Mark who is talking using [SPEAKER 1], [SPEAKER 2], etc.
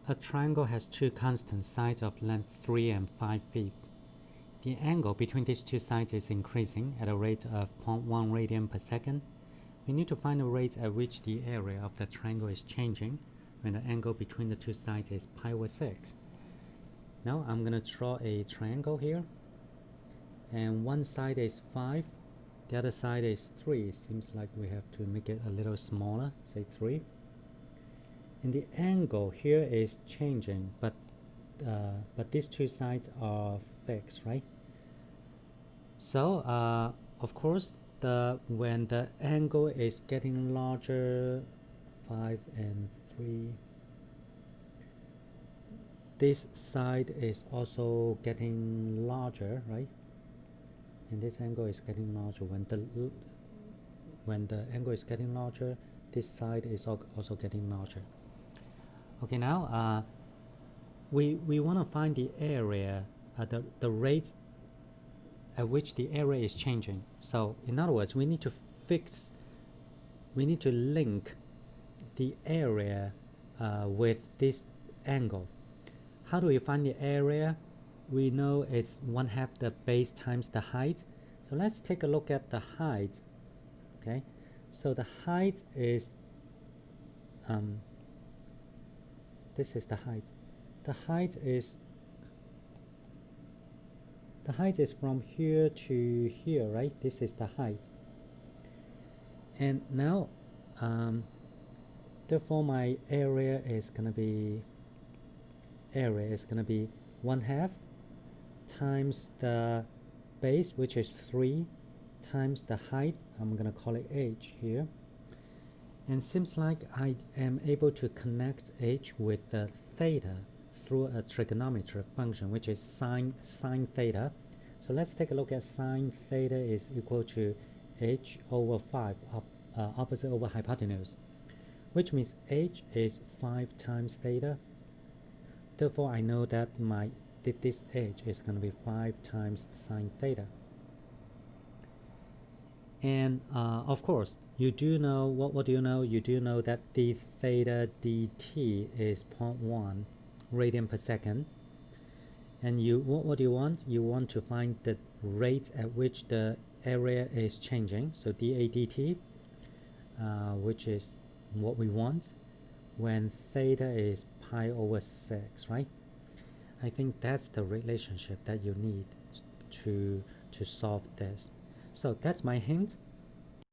[SPEAKER 1] A triangle has two constant sides of length 3 and 5 feet. The angle between these two sides is increasing at a rate of 0.1 radian per second. We need to find the rate at which the area of the triangle is changing when the angle between the two sides is pi over 6. Now I'm going to draw a triangle here, and one side is 5, the other side is 3. Seems like we have to make it a little smaller, say 3. And the angle here is changing, but these two sides are fixed, right? So of course, when the angle is getting larger, 5 and 3, this side is also getting larger, right? And this angle is getting larger. When the angle is getting larger, this side is also getting larger. Okay, now we want to find the area, the rate at which the area is changing. So in other words, we need to link the area with this angle. How do we find the area? We know it's 1/2 the base times the height. So let's take a look at the height. Okay, so the height is this is the height. The height is from here to here, right? This is the height. And now therefore my area is gonna be 1/2 times the base, which is 3, times the height. I'm gonna call it h here. And seems like I am able to connect h with the theta through a trigonometry function, which is sine theta. So let's take a look at sine theta is equal to h over 5, opposite over hypotenuse, which means h is 5 times theta. Therefore, I know that this h is going to be 5 times sine theta. And of course, you do know, what do you know? You do know that d theta dt is 0.1 radian per second. And what do you want? You want to find the rate at which the area is changing. So dA dt, which is what we want when theta is pi over 6, right? I think that's the relationship that you need to solve this. So that's my hint.